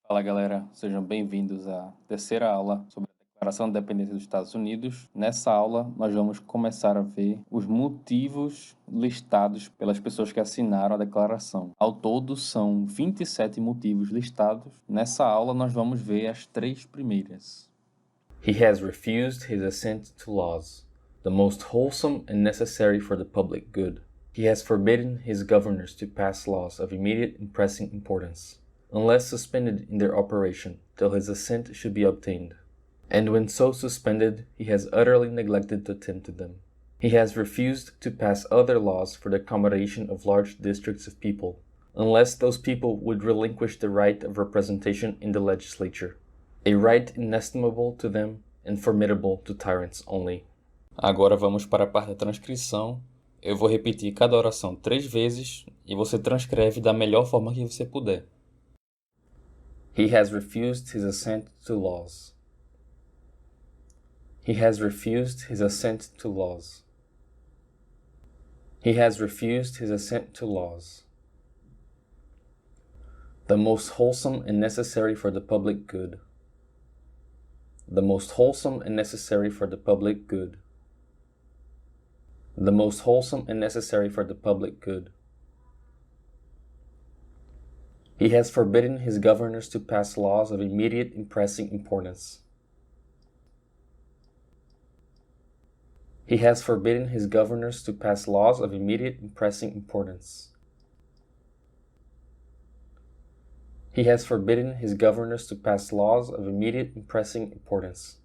Fala galera, sejam bem-vindos à terceira aula sobre a Declaração de Independência dos Estados Unidos. Nessa aula, nós vamos começar a ver os motivos listados pelas pessoas que assinaram a declaração. Ao todo, são 27 motivos listados. Nessa aula, nós vamos ver as três primeiras. He has refused his assent to laws, the most wholesome and necessary for the public good. He has forbidden his governors to pass laws of immediate and pressing importance, unless suspended in their operation till his assent should be obtained. And when so suspended, he has utterly neglected to attend to them. He has refused to pass other laws for the accommodation of large districts of people, unless those people would relinquish the right of representation in the legislature, a right inestimable to them and formidable to tyrants only. Agora vamos para a parte da transcrição. Eu vou repetir cada oração 3 vezes e você transcreve da melhor forma que você puder. He has refused his assent to laws. He has refused his assent to laws. He has refused his assent to laws. The most wholesome and necessary for the public good. The most wholesome and necessary for the public good. The most wholesome and necessary for the public good. He has forbidden his governors to pass laws of immediate and pressing importance. He has forbidden his governors to pass laws of immediate and pressing importance. He has forbidden his governors to pass laws of immediate and pressing importance,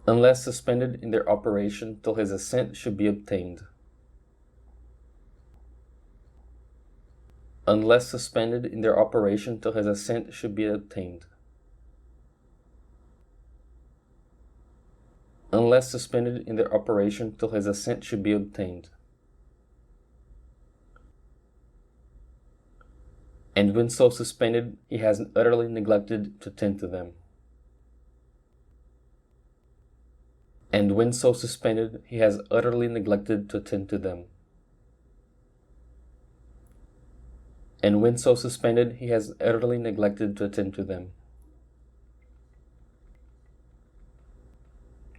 unless suspended in their operation till his assent should be obtained. Unless suspended in their operation till his assent should be obtained. Unless suspended in their operation till his assent should be obtained. And when so suspended, he has utterly neglected to attend to them. And when so suspended, he has utterly neglected to attend to them. And when so suspended, he has utterly neglected to attend to them.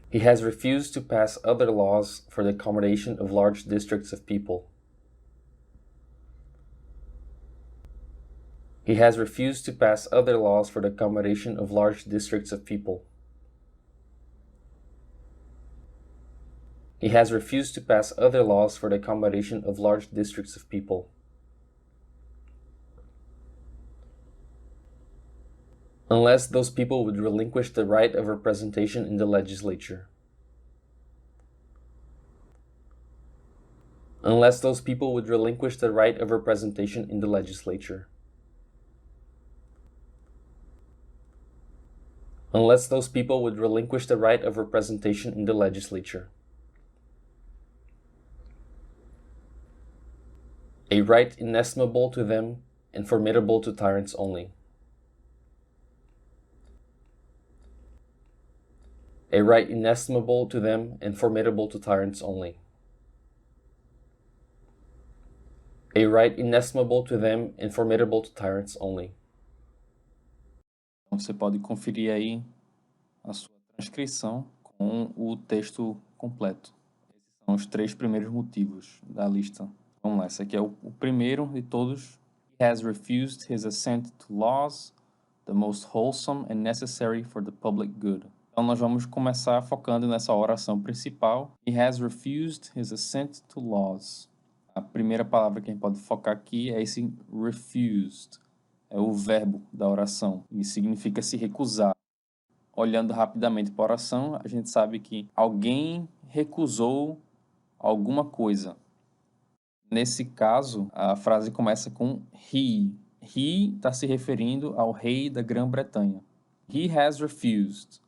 He has refused to pass other laws for the accommodation of large districts of people. He has refused to pass other laws for the accommodation of large districts of people. He has refused to pass other laws for the accommodation of large districts of people. Unless those people would relinquish the right of representation in the legislature. Unless those people would relinquish the right of representation in the legislature. Unless those people would relinquish the right of representation in the legislature. A right inestimable to them and formidable to tyrants only. A right inestimable to them and formidable to tyrants only. A right inestimable to them and formidable to tyrants only. Então, você pode conferir aí a sua transcrição com o texto completo. Esses são os 3 primeiros motivos da lista. Vamos lá, esse aqui é o primeiro de todos. He has refused his assent to laws, the most wholesome and necessary for the public good. Então, nós vamos começar focando nessa oração principal. He has refused his assent to laws. A primeira palavra que a gente pode focar aqui é esse refused. É o verbo da oração e significa se recusar. Olhando rapidamente para a oração, a gente sabe que alguém recusou alguma coisa. Nesse caso, a frase começa com he. He está se referindo ao rei da Grã-Bretanha. He has refused.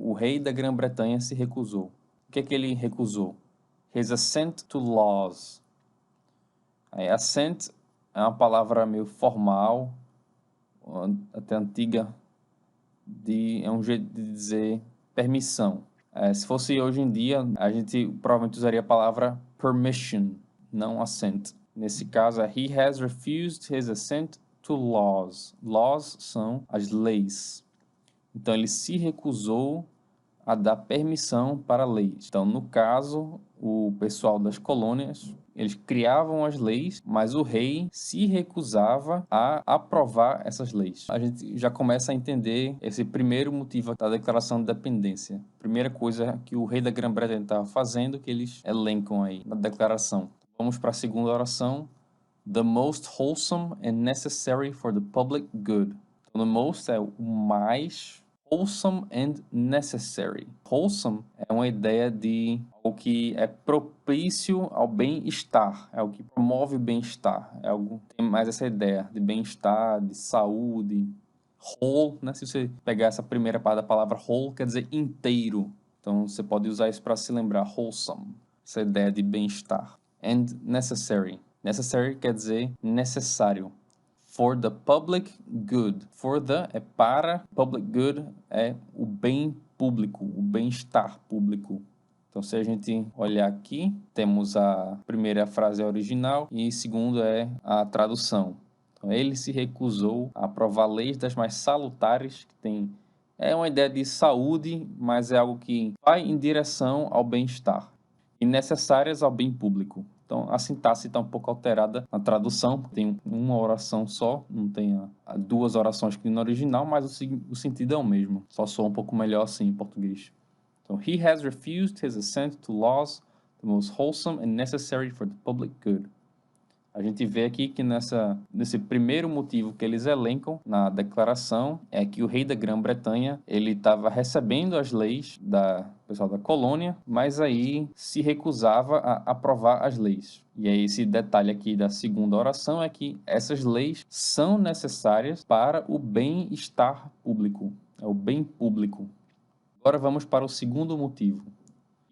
O rei da Grã-Bretanha se recusou. O que é que ele recusou? His assent to laws. Aí, assent é uma palavra meio formal, até antiga, é um jeito de dizer permissão. Se fosse hoje em dia, a gente provavelmente usaria a palavra permission, não assent. Nesse caso, é he has refused his assent to laws. Laws são as leis. Então, ele se recusou a dar permissão para leis. Então, no caso, o pessoal das colônias, eles criavam as leis, mas o rei se recusava a aprovar essas leis. A gente já começa a entender esse primeiro motivo da declaração de independência. Primeira coisa que o rei da Grã-Bretanha estava fazendo, que eles elencam aí na declaração. Vamos para a segunda oração. The most wholesome and necessary for the public good. Então, the most é o mais, wholesome and necessary. Wholesome é uma ideia de algo que é propício ao bem-estar, é algo que promove o bem-estar, é algo que tem mais essa ideia de bem-estar, de saúde. Whole, né? Se você pegar essa primeira parte da palavra whole, quer dizer inteiro. Então você pode usar isso para se lembrar, wholesome, essa ideia de bem-estar. And necessary. Necessary quer dizer necessário. For the public good. For the é para, public good é o bem público, o bem-estar público. Então, se a gente olhar aqui, temos a primeira frase original e a segunda é a tradução. Então, ele se recusou a aprovar leis das mais salutares, que tem é uma ideia de saúde, mas é algo que vai em direção ao bem-estar e necessárias ao bem público. Então, a sintaxe está um pouco alterada na tradução, tem uma oração só, não tem duas orações que no original, mas o sentido é o mesmo, só soa um pouco melhor assim em português. Então, he has refused his assent to laws the most wholesome and necessary for the public good. A gente vê aqui que nesse primeiro motivo que eles elencam na declaração é que o rei da Grã-Bretanha ele estava recebendo as leis da pessoal da colônia, mas aí se recusava a aprovar as leis. E aí esse detalhe aqui da segunda oração é que essas leis são necessárias para o bem-estar público, é o bem público. Agora vamos para o segundo motivo.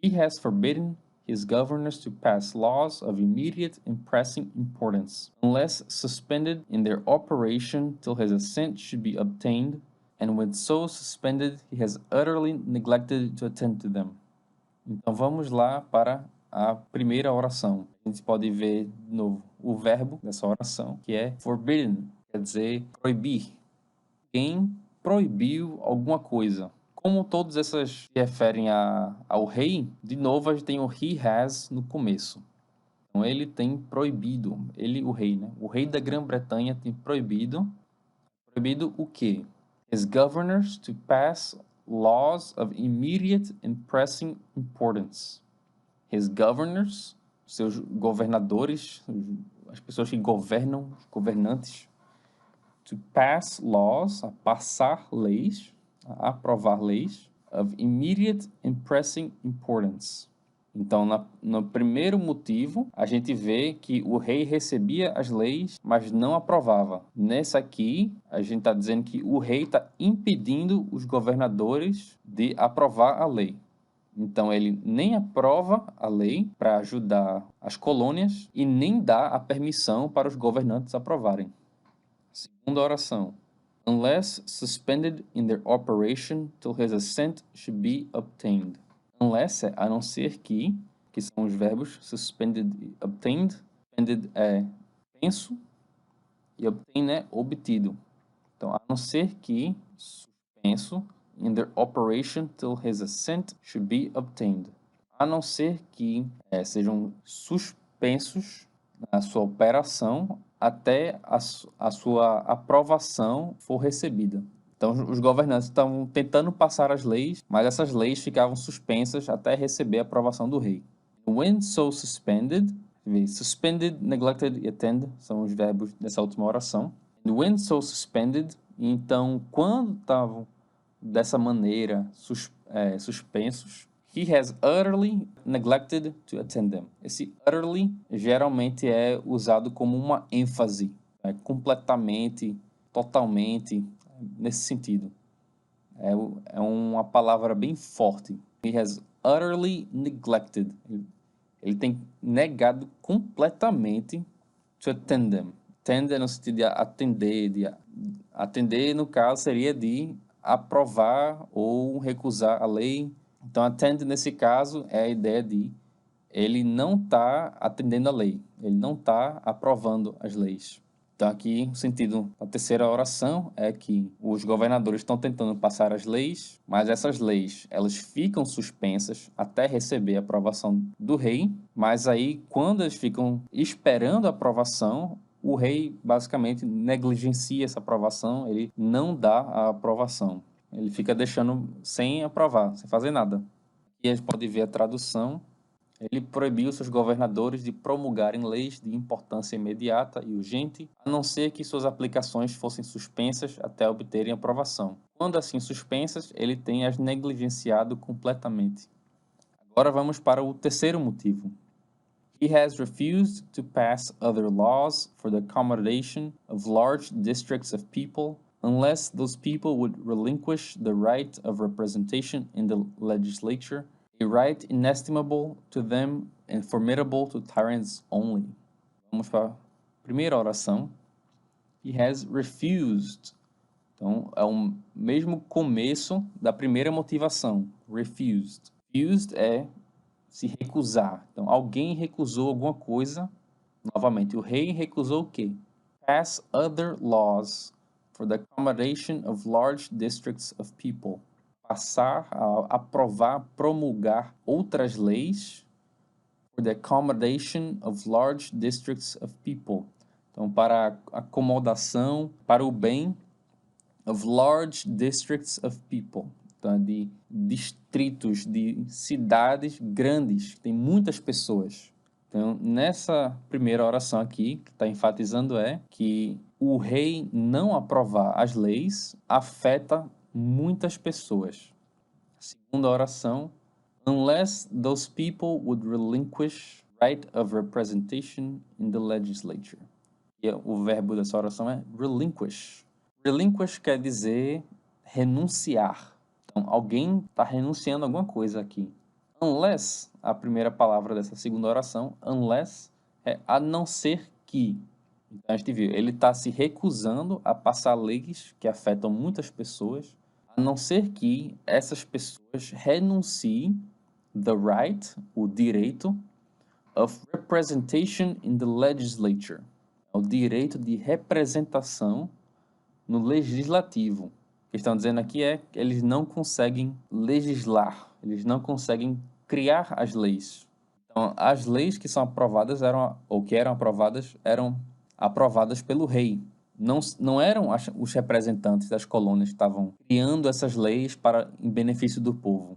He has forbidden his governors to pass laws of immediate and pressing importance, unless suspended in their operation till his assent should be obtained, and when so suspended, he has utterly neglected to attend to them. Então vamos lá para a primeira oração. A gente pode ver de novo o verbo dessa oração, que é forbidden, quer dizer proibir. Quem proibiu alguma coisa. Como todas essas se referem ao rei, de novo a gente tem o he has no começo. Então ele tem proibido, o rei, né? O rei da Grã-Bretanha tem proibido o quê? His governors to pass laws of immediate and pressing importance. His governors, seus governadores, as pessoas que governam, os governantes, to pass laws, a passar leis, a aprovar leis, of immediate and pressing importance. Então, no primeiro motivo, a gente vê que o rei recebia as leis, mas não aprovava. Nessa aqui, a gente está dizendo que o rei está impedindo os governadores de aprovar a lei. Então, ele nem aprova a lei para ajudar as colônias e nem dá a permissão para os governantes aprovarem. Segunda oração. Unless suspended in their operation till his assent should be obtained. Unless é a não ser que são os verbos suspended e obtained. Suspended é penso e obtain é obtido. Então, a não ser que suspenso in their operation till his assent should be obtained. A não ser que sejam suspensos na sua operação até a sua aprovação for recebida. Então, os governantes estavam tentando passar as leis, mas essas leis ficavam suspensas até receber a aprovação do rei. When so suspended, suspended, neglected e attend são os verbos dessa última oração. And when so suspended, então, quando estavam dessa maneira suspensos, he has utterly neglected to attend them. Esse utterly geralmente é usado como uma ênfase, completamente, totalmente, nesse sentido. É uma palavra bem forte. He has utterly neglected. Ele tem negado completamente to attend them. Attend é no sentido de atender. Atender, no caso, seria de aprovar ou recusar a lei. Então, attend, nesse caso, é a ideia de ele não está atendendo a lei, ele não está aprovando as leis. Então aqui o sentido da terceira oração é que os governadores estão tentando passar as leis, mas essas leis elas ficam suspensas até receber a aprovação do rei, mas aí quando eles ficam esperando a aprovação, o rei basicamente negligencia essa aprovação, ele não dá a aprovação, ele fica deixando sem aprovar, sem fazer nada. E a gente pode ver a tradução. Ele proibiu seus governadores de promulgarem leis de importância imediata e urgente, a não ser que suas aplicações fossem suspensas até obterem aprovação. Quando assim suspensas, ele tem as negligenciado completamente. Agora vamos para o terceiro motivo. He has refused to pass other laws for the accommodation of large districts of people unless those people would relinquish the right of representation in the legislature, a right inestimable to them and formidable to tyrants only. Vamos para a primeira oração. He has refused. Então, é o mesmo começo da primeira motivação. Refused. Refused é se recusar. Então, alguém recusou alguma coisa. Novamente, o rei recusou o quê? Pass other laws for the accommodation of large districts of people. Passar a aprovar, promulgar outras leis for the accommodation of large districts of people. Então, para a acomodação, para o bem of large districts of people. Então, de distritos, de cidades grandes, tem muitas pessoas. Então, nessa primeira oração aqui, que está enfatizando é que o rei não aprovar as leis afeta muitas pessoas. Segunda oração, unless those people would relinquish right of representation in the legislature. E o verbo dessa oração é relinquish. Relinquish quer dizer renunciar. Então, alguém está renunciando a alguma coisa aqui. Unless, a primeira palavra dessa segunda oração, unless é a não ser que. Então, a gente viu, ele está se recusando a passar leis que afetam muitas pessoas, a não ser que essas pessoas renunciem the right, o direito, of representation in the legislature, o direito de representação no legislativo. O que estão dizendo aqui é que eles não conseguem legislar, eles não conseguem criar as leis. Então, as leis que são aprovadas eram aprovadas pelo rei. Não eram os representantes das colônias que estavam criando essas leis em benefício do povo.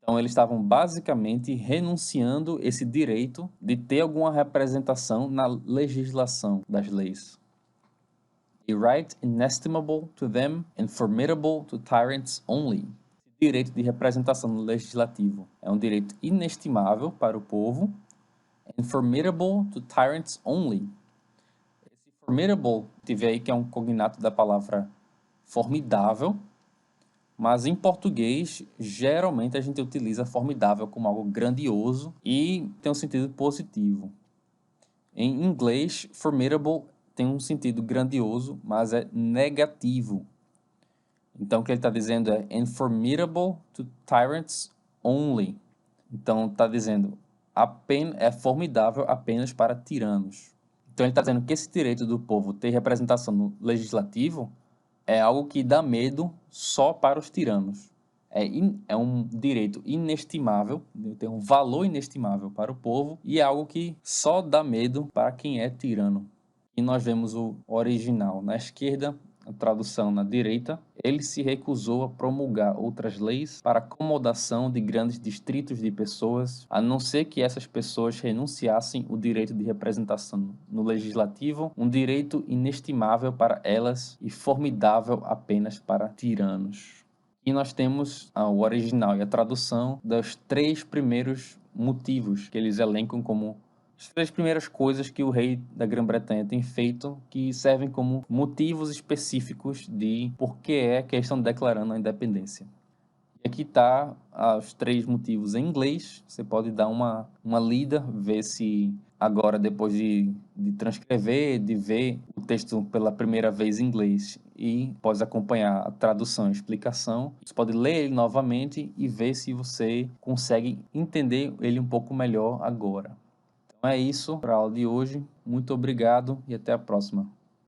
Então, eles estavam basicamente renunciando esse direito de ter alguma representação na legislação das leis. A right inestimable to them and formidable to tyrants only. Esse direito de representação no legislativo é um direito inestimável para o povo and formidable to tyrants only. Formidable, tive aí que é um cognato da palavra formidável, mas em português, geralmente a gente utiliza formidável como algo grandioso e tem um sentido positivo. Em inglês, formidable tem um sentido grandioso, mas é negativo. Então, o que ele está dizendo é and formidable to tyrants only. Então, está dizendo é formidável apenas para tiranos. Então, ele está dizendo que esse direito do povo ter representação no legislativo é algo que dá medo só para os tiranos. É um direito inestimável, tem um valor inestimável para o povo e é algo que só dá medo para quem é tirano. E nós vemos o original na esquerda, a tradução na direita. Ele se recusou a promulgar outras leis para acomodação de grandes distritos de pessoas, a não ser que essas pessoas renunciassem o direito de representação no legislativo, um direito inestimável para elas e formidável apenas para tiranos. E nós temos o original e a tradução dos 3 primeiros motivos que eles elencam como as 3 primeiras coisas que o rei da Grã-Bretanha tem feito que servem como motivos específicos de por que estão declarando a independência. E aqui está os 3 motivos em inglês. Você pode dar uma lida, ver se agora, depois de transcrever, de ver o texto pela primeira vez em inglês e após acompanhar a tradução e explicação, você pode ler ele novamente e ver se você consegue entender ele um pouco melhor agora. Então é isso para a aula de hoje. Muito obrigado e até a próxima.